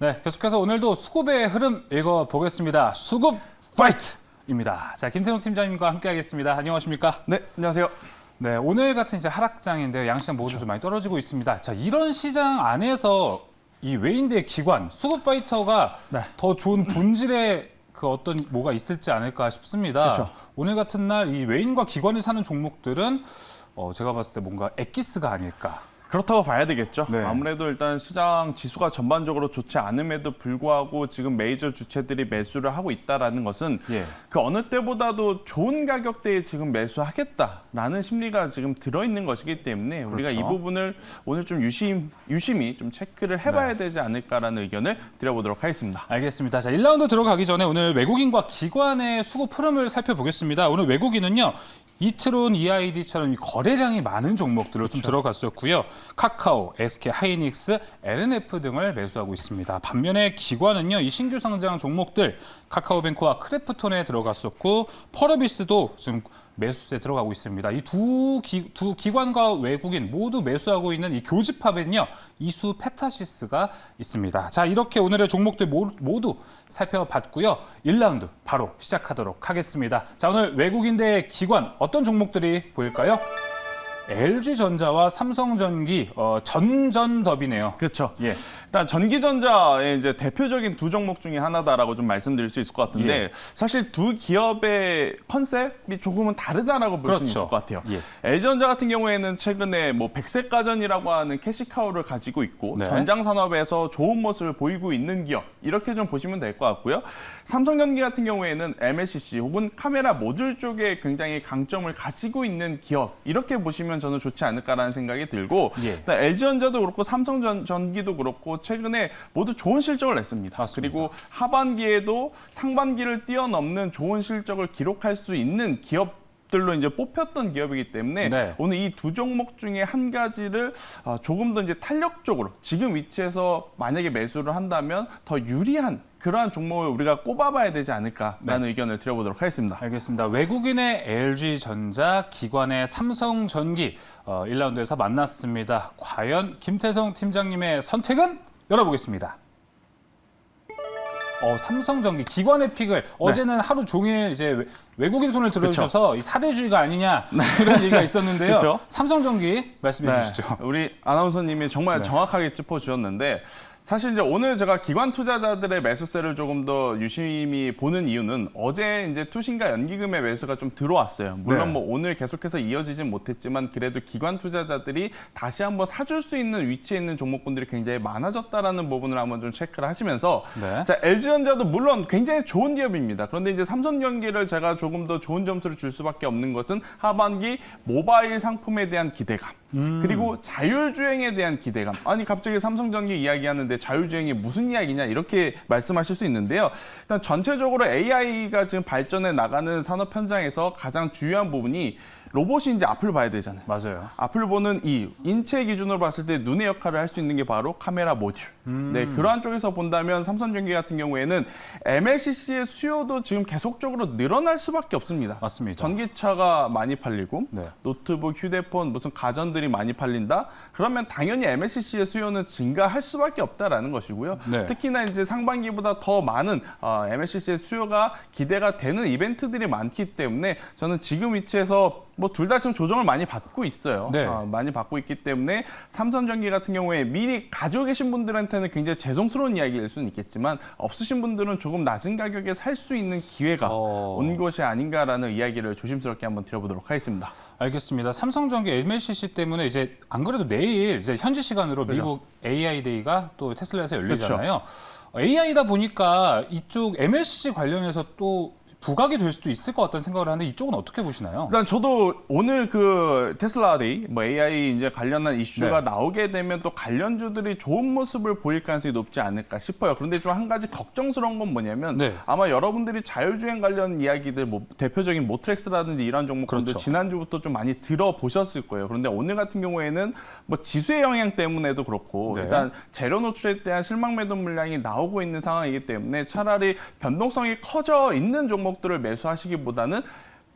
네, 계속해서 오늘도 수급의 흐름 읽어보겠습니다. 수급 파이트입니다. 자, 김태용 팀장님과 함께하겠습니다. 안녕하십니까? 네, 안녕하세요. 네, 오늘 같은 이제 하락장인데요. 양시장 모두 좀 많이 떨어지고 있습니다. 자, 이런 시장 안에서 이 외인들의 기관, 수급 파이터가 더 좋은 본질의 그 어떤 뭐가 있을지 않을까 싶습니다. 그렇죠. 오늘 같은 날 이 외인과 기관이 사는 종목들은 제가 봤을 때 뭔가 엑기스가 아닐까. 그렇다고 봐야 되겠죠. 네. 아무래도 일단 시장 지수가 전반적으로 좋지 않음에도 불구하고 지금 메이저 주체들이 매수를 하고 있다는 것은 그 어느 때보다도 좋은 가격대에 지금 매수하겠다라는 심리가 지금 들어있는 것이기 때문에 우리가 이 부분을 오늘 좀 유심히 좀 체크를 해봐야 되지 않을까라는 의견을 드려보도록 하겠습니다. 알겠습니다. 자, 1라운드 들어가기 전에 오늘 외국인과 기관의 수급 흐름을 살펴보겠습니다. 오늘 외국인은요. 이트론, EID처럼 거래량이 많은 종목들로 좀 들어갔었고요. 카카오, SK 하이닉스, LNF 등을 매수하고 있습니다. 반면에 기관은요, 이 신규 상장 종목들 카카오뱅크와 크래프톤에 들어갔었고 펄어비스도 지금 매수세에 들어가고 있습니다. 이 두 기관과 외국인 모두 매수하고 있는 이 교집합에는요, 이수 페타시스가 있습니다. 자, 이렇게 오늘의 종목들 모두 살펴봤고요. 1라운드 바로 시작하도록 하겠습니다. 자, 오늘 외국인 대 기관 어떤 종목들이 보일까요? LG전자와 삼성전기 전전 더비네요. 그렇죠. 일단 전기전자의 이제 대표적인 두 종목 중에 하나다라고 좀 말씀드릴 수 있을 것 같은데 사실 두 기업의 컨셉이 조금은 다르다라고 볼 수 있을 것 같아요. LG전자 같은 경우에는 최근에 뭐 백색가전이라고 하는 캐시카우를 가지고 있고 전장 산업에서 좋은 모습을 보이고 있는 기업 이렇게 좀 보시면 될 것 같고요. 삼성전기 같은 경우에는 MLCC 혹은 카메라 모듈 쪽에 굉장히 강점을 가지고 있는 기업 이렇게 보시면 저는 좋지 않을까라는 생각이 들고 LG전자도 그렇고 삼성전기도 그렇고 최근에 모두 좋은 실적을 냈습니다. 맞습니다. 그리고 하반기에도 상반기를 뛰어넘는 좋은 실적을 기록할 수 있는 기업들로 이제 뽑혔던 기업이기 때문에 오늘 이 두 종목 중에 한 가지를 조금 더 이제 탄력적으로 지금 위치에서 만약에 매수를 한다면 더 유리한 그러한 종목을 우리가 꼽아봐야 되지 않을까라는 의견을 드려보도록 하겠습니다. 알겠습니다. 외국인의 LG전자, 기관의 삼성전기 1라운드에서 만났습니다. 과연 김태성 팀장님의 선택은 열어보겠습니다. 삼성전기 기관의 픽을 어제는 하루 종일 이제 외국인 손을 들어주셔서 이 사대주의가 아니냐 이런 얘기가 있었는데요. 삼성전기 말씀해 주시죠. 우리 아나운서님이 정말 정확하게 짚어주셨는데 사실 이제 오늘 제가 기관 투자자들의 매수세를 조금 더 유심히 보는 이유는 어제 이제 투신과 연기금의 매수가 좀 들어왔어요. 물론 뭐 오늘 계속해서 이어지진 못했지만 그래도 기관 투자자들이 다시 한번 사줄 수 있는 위치에 있는 종목군들이 굉장히 많아졌다라는 부분을 한번 좀 체크를 하시면서 자, LG전자도 물론 굉장히 좋은 기업입니다. 그런데 이제 삼성전기를 제가 조금 더 좋은 점수를 줄 수밖에 없는 것은 하반기 모바일 상품에 대한 기대감 그리고 자율주행에 대한 기대감. 아니 갑자기 삼성전기 이야기하는데 자율주행이 무슨 이야기냐 이렇게 말씀하실 수 있는데요. 일단 전체적으로 AI가 지금 발전해 나가는 산업 현장에서 가장 중요한 부분이 로봇이 이제 앞을 봐야 되잖아요. 맞아요. 앞을 보는 이 인체 기준으로 봤을 때 눈의 역할을 할 수 있는 게 바로 카메라 모듈. 네, 그러한 쪽에서 본다면 삼성전기 같은 경우에는 MLCC의 수요도 지금 계속적으로 늘어날 수밖에 없습니다. 맞습니다. 전기차가 많이 팔리고 노트북, 휴대폰, 무슨 가전들이 많이 팔린다? 그러면 당연히 MLCC의 수요는 증가할 수밖에 없다라는 것이고요. 특히나 이제 상반기보다 더 많은 MLCC의 수요가 기대가 되는 이벤트들이 많기 때문에 저는 지금 위치에서 뭐 둘 다 지금 조정을 많이 받고 있어요. 많이 받고 있기 때문에 삼성전기 같은 경우에 미리 가지고 계신 분들한테는 굉장히 죄송스러운 이야기일 수는 있겠지만 없으신 분들은 조금 낮은 가격에 살 수 있는 기회가 온 것이 아닌가라는 이야기를 조심스럽게 한번 드려보도록 하겠습니다. 알겠습니다. 삼성전기 MLCC 때문에 이제 안 그래도 내일 이제 현지 시간으로 미국 AI 데이가 또 테슬라에서 열리잖아요. AI다 보니까 이쪽 MLCC 관련해서 또 부각이 될 수도 있을 것 같다는 생각을 하는데 이쪽은 어떻게 보시나요? 일단 저도 오늘 그 테슬라 데이, 뭐 AI 이제 관련한 이슈가 나오게 되면 또 관련주들이 좋은 모습을 보일 가능성이 높지 않을까 싶어요. 그런데 좀 한 가지 걱정스러운 건 뭐냐면 아마 여러분들이 자율주행 관련 이야기들, 뭐 대표적인 모트렉스라든지 이런 종목들도 지난주부터 좀 많이 들어보셨을 거예요. 그런데 오늘 같은 경우에는 뭐 지수의 영향 때문에도 그렇고 일단 재료 노출에 대한 실망 매도 물량이 나오고 있는 상황이기 때문에 차라리 변동성이 커져 있는 종목들을 매수하시기보다는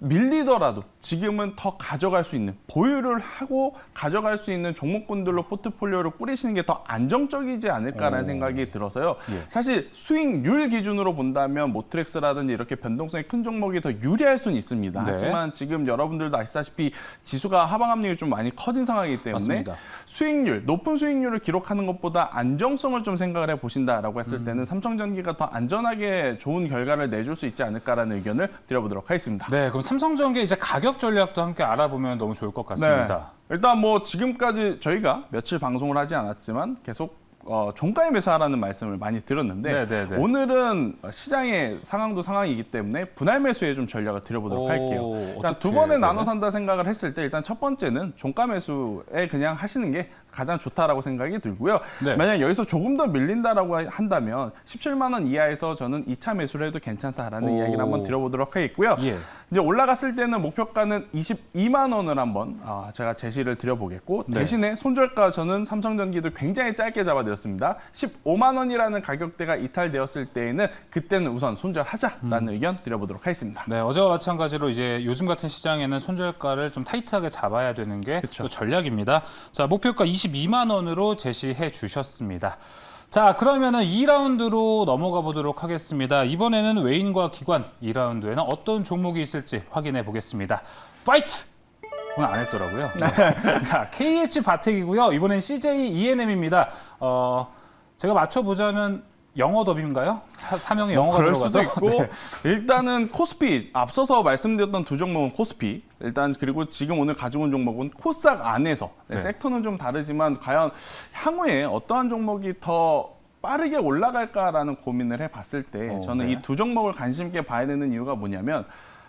밀리더라도 지금은 더 가져갈 수 있는, 보유를 하고 가져갈 수 있는 종목군들로 포트폴리오를 꾸리시는 게 더 안정적이지 않을까라는 생각이 들어서요. 예. 사실 수익률 기준으로 본다면 모트렉스라든지 이렇게 변동성이 큰 종목이 더 유리할 수는 있습니다. 네. 하지만 지금 여러분들도 아시다시피 지수가 하방 압력이 좀 많이 커진 상황이기 때문에 맞습니다. 수익률, 높은 수익률을 기록하는 것보다 안정성을 좀 생각을 해보신다라고 했을 때는 삼성전기가 더 안전하게 좋은 결과를 내줄 수 있지 않을까라는 의견을 드려보도록 하겠습니다. 네, 그럼 삼성전기 이제 가격 전략도 함께 알아보면 너무 좋을 것 같습니다. 일단 뭐 지금까지 저희가 며칠 방송을 하지 않았지만 계속 종가에 매수하라는 말씀을 많이 들었는데 네네네. 오늘은 시장의 상황도 상황이기 때문에 분할 매수에 좀 전략을 드려보도록 할게요. 일단 어떻게, 두 번에 네. 나눠 산다 생각을 했을 때 일단 첫 번째는 종가 매수에 그냥 하시는 게 가장 좋다라고 생각이 들고요. 네. 만약 여기서 조금 더 밀린다라고 한다면 17만 원 이하에서 저는 2차 매수를 해도 괜찮다라는 이야기를 한번 드려보도록 하겠고요. 예. 이제 올라갔을 때는 목표가는 22만 원을 한번 제가 제시를 드려보겠고 네. 대신에 손절가 저는 삼성전기도 굉장히 짧게 잡아드렸습니다. 15만 원이라는 가격대가 이탈되었을 때에는 그때는 우선 손절하자라는 의견 드려보도록 하겠습니다. 네, 어제와 마찬가지로 이제 요즘 같은 시장에는 손절가를 좀 타이트하게 잡아야 되는 게 또 전략입니다. 자, 목표가 22만 원으로 제시해 주셨습니다. 자, 그러면은 2라운드로 넘어가 보도록 하겠습니다. 이번에는 외인과 기관 2라운드에는 어떤 종목이 있을지 확인해 보겠습니다. 파이트! 오늘 안 했더라고요. 네. 자, KH 바텍이고요. 이번엔 CJ ENM입니다. 제가 맞춰보자면 영어 더비인가요? 사명에 영어가 그럴 들어가서. 수도 있고 일단은 코스피 앞서서 말씀드렸던 두 종목은 코스피 일단 그리고 지금 오늘 가지고 온 종목은 코스닥 안에서 네. 섹터는 좀 다르지만 과연 향후에 어떠한 종목이 더 빠르게 올라갈까라는 고민을 해봤을 때 저는 네. 이 두 종목을 관심 있게 봐야 되는 이유가 뭐냐면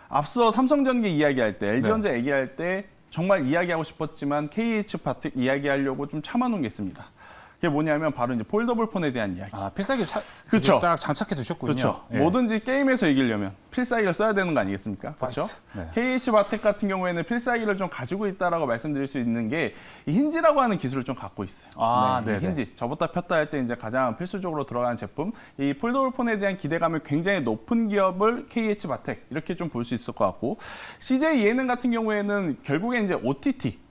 앞서 삼성전기 이야기할 때 LG전자 얘기할 때 정말 이야기하고 싶었지만 KH바텍 이야기하려고 좀 참아놓은 게 있습니다. 그게 뭐냐면 바로 이제 폴더블 폰에 대한 이야기. 필살기 그쵸. 딱 장착해 두셨군요. 그렇죠. 예. 뭐든지 게임에서 이기려면 필살기를 써야 되는 거 아니겠습니까? 그렇죠. 네. KH바텍 같은 경우에는 필살기를 좀 가지고 있다라고 말씀드릴 수 있는 게 이 힌지라고 하는 기술을 좀 갖고 있어요. 이 네네. 힌지 접었다 폈다 할 때 이제 가장 필수적으로 들어가는 제품. 이 폴더블 폰에 대한 기대감이 굉장히 높은 기업을 KH바텍 이렇게 좀 볼 수 있을 것 같고 CJ ENM 같은 경우에는 결국에 이제 OTT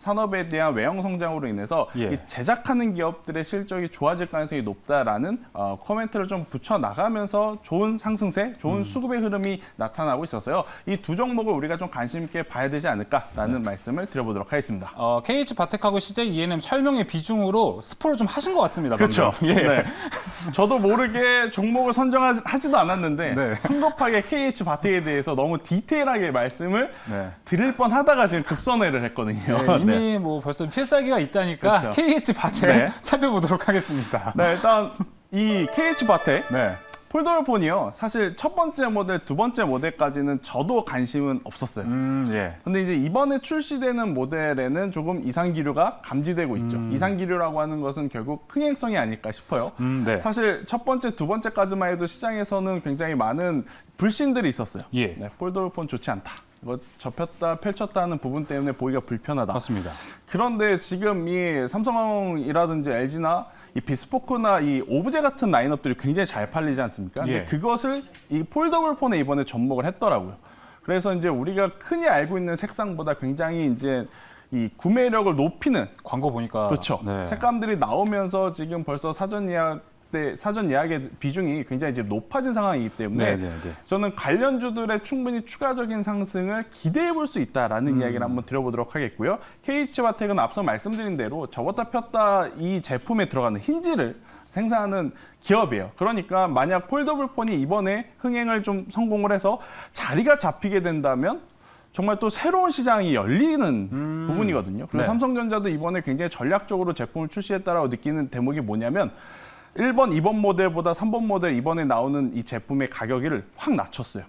산업에 대한 외형 성장으로 인해서 예. 이 제작하는 기업들의 실적이 좋아질 가능성이 높다라는 코멘트를 좀 붙여 나가면서 좋은 상승세, 좋은 수급의 흐름이 나타나고 있어서요. 이 두 종목을 우리가 좀 관심 있게 봐야 되지 않을까라는 말씀을 드려보도록 하겠습니다. KH 바텍하고 CJ ENM 설명의 비중으로 스포를 좀 하신 것 같습니다. 그렇죠. 방금. 예. 네. 저도 모르게 종목을 선정하지도 않았는데 네. 성급하게 KH 바텍에 대해서 너무 디테일하게 말씀을 네. 드릴 뻔하다가 지금 급선회를 했거든요. 네, 이미 뭐 벌써 필살기가 있다니까 그렇죠. KH 바텍 네. 살펴보도록 하겠습니다. 네, 일단 이 KH 바텍 네. 폴더블 폰이요. 사실 첫 번째 모델, 두 번째 모델까지는 저도 관심은 없었어요. 예. 근데 이제 이번에 출시되는 모델에는 조금 이상 기류가 감지되고 있죠. 이상 기류라고 하는 것은 결국 흥행성이 아닐까 싶어요. 네. 사실 첫 번째, 두 번째까지만 해도 시장에서는 굉장히 많은 불신들이 있었어요. 예. 네, 폴더블 폰 좋지 않다. 이거 접혔다, 펼쳤다 하는 부분 때문에 보기가 불편하다. 맞습니다. 그런데 지금 이 삼성이라든지 LG나 이 비스포크나 이 오브제 같은 라인업들이 굉장히 잘 팔리지 않습니까? 예. 근데 그것을 이 폴더블 폰에 이번에 접목을 했더라고요. 그래서 이제 우리가 흔히 알고 있는 색상보다 굉장히 이제 이 구매력을 높이는 광고 보니까 그렇죠. 네. 색감들이 나오면서 지금 벌써 사전 예약의 비중이 굉장히 이제 높아진 상황이기 때문에 네. 저는 관련주들의 충분히 추가적인 상승을 기대해 볼 수 있다라는 이야기를 한번 드려보도록 하겠고요. KH바텍은 앞서 말씀드린 대로 접었다 폈다 이 제품에 들어가는 힌지를 생산하는 기업이에요. 그러니까 만약 폴더블 폰이 이번에 흥행을 좀 성공을 해서 자리가 잡히게 된다면 정말 또 새로운 시장이 열리는 부분이거든요. 그리고 네. 삼성전자도 이번에 굉장히 전략적으로 제품을 출시했다라고 느끼는 대목이 뭐냐면 1번, 2번 모델보다 3번 모델 이번에 나오는 이 제품의 가격을 확 낮췄어요.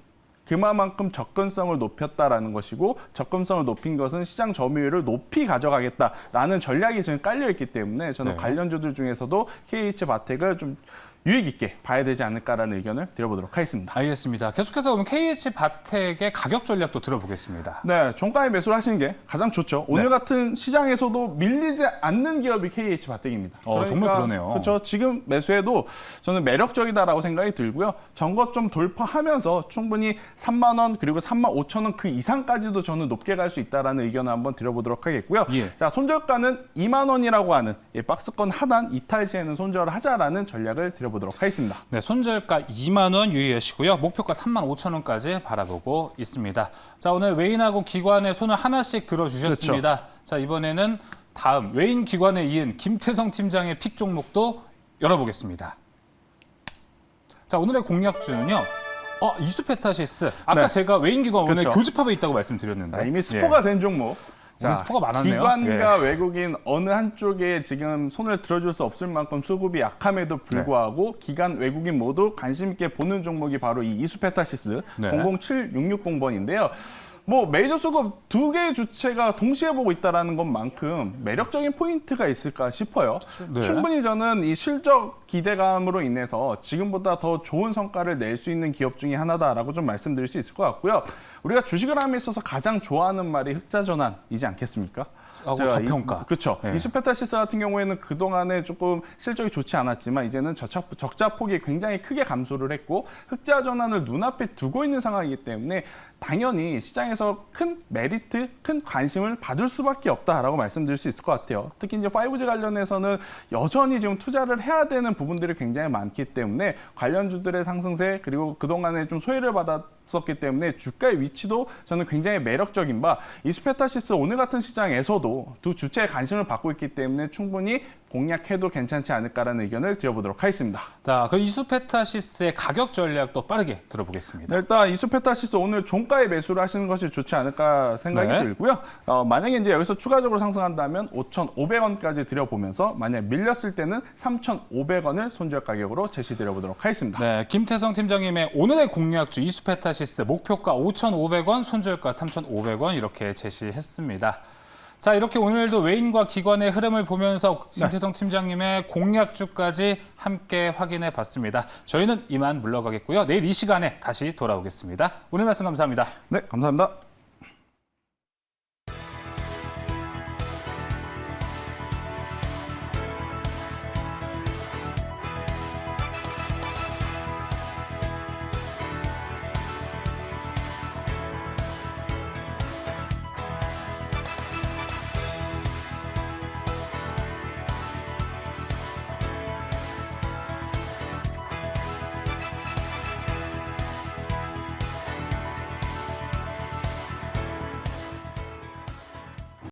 그만큼 접근성을 높였다라는 것이고 접근성을 높인 것은 시장 점유율을 높이 가져가겠다라는 전략이 지금 깔려 있기 때문에 저는 네. 관련주들 중에서도 KH바텍을 좀 유익 있게 봐야 되지 않을까라는 의견을 드려보도록 하겠습니다. 알겠습니다. 계속해서 그럼 KH바텍의 가격 전략도 들어보겠습니다. 네, 종가에 매수를 하시는 게 가장 좋죠. 오늘 같은 시장에서도 밀리지 않는 기업이 KH바텍입니다. 정말 그러네요. 그렇죠. 지금 매수해도 저는 매력적이다라고 생각이 들고요. 전거 좀 돌파하면서 충분히 3만 원 그리고 3만 5천 원 그 이상까지도 저는 높게 갈 수 있다라는 의견을 한번 드려보도록 하겠고요. 예. 자, 손절가는 2만 원이라고 하는 박스권 하단 이탈 시에는 손절을 하자라는 전략을 드려보도록 하겠습니다. 네, 손절가 2만 원 유의하시고요. 목표가 3만 5천 원까지 바라보고 있습니다. 자, 오늘 외인하고 기관의 손을 하나씩 들어주셨습니다. 그렇죠. 자, 이번에는 다음 외인 기관에 이은 김태성 팀장의 픽 종목도 열어보겠습니다. 자, 오늘의 공략주는요. 이수페타시스. 아까 네. 제가 외인 기관 오늘 그렇죠. 교집합에 있다고 말씀드렸는데. 자, 이미 스포가 된 종목. 오늘 스포가 많았네요. 기관과 외국인 어느 한쪽에 지금 손을 들어줄 수 없을 만큼 수급이 약함에도 불구하고 기관, 외국인 모두 관심 있게 보는 종목이 바로 이 이수페타시스 네. 007660번인데요. 뭐 메이저 수급 두 개의 주체가 동시에 보고 있다는 것만큼 매력적인 포인트가 있을까 싶어요. 네. 충분히 저는 이 실적 기대감으로 인해서 지금보다 더 좋은 성과를 낼 수 있는 기업 중에 하나다라고 좀 말씀드릴 수 있을 것 같고요. 우리가 주식을 함에 있어서 가장 좋아하는 말이 흑자전환이지 않겠습니까? 하고 저평가. 그렇죠. 네. 이수페타시스 같은 경우에는 그동안에 조금 실적이 좋지 않았지만 이제는 적자폭이 굉장히 크게 감소를 했고 흑자 전환을 눈앞에 두고 있는 상황이기 때문에 당연히 시장에서 큰 메리트, 큰 관심을 받을 수밖에 없다라고 말씀드릴 수 있을 것 같아요. 특히 이제 5G 관련해서는 여전히 지금 투자를 해야 되는 부분들이 굉장히 많기 때문에 관련주들의 상승세 그리고 그동안에 좀 소외를 받았었기 때문에 주가의 위치도 저는 굉장히 매력적인 바 이수페타시스 오늘 같은 시장에서도 두 주체의 관심을 받고 있기 때문에 충분히 공략해도 괜찮지 않을까라는 의견을 드려보도록 하겠습니다. 자, 그 이수페타시스의 가격 전략도 빠르게 들어보겠습니다. 네, 일단 이수페타시스 오늘 종가에 매수를 하시는 것이 좋지 않을까 생각이 네. 들고요. 만약에 이제 여기서 추가적으로 상승한다면 5,500원까지 드려보면서 만약 밀렸을 때는 3,500원을 손절 가격으로 제시드려보도록 하겠습니다. 네, 김태성 팀장님의 오늘의 공략주 이수페타시스 목표가 5,500원, 손절가 3,500원 이렇게 제시했습니다. 자, 이렇게 오늘도 외인과 기관의 흐름을 보면서 김태성 팀장님의 공략주까지 함께 확인해 봤습니다. 저희는 이만 물러가겠고요. 내일 이 시간에 다시 돌아오겠습니다. 오늘 말씀 감사합니다. 네, 감사합니다.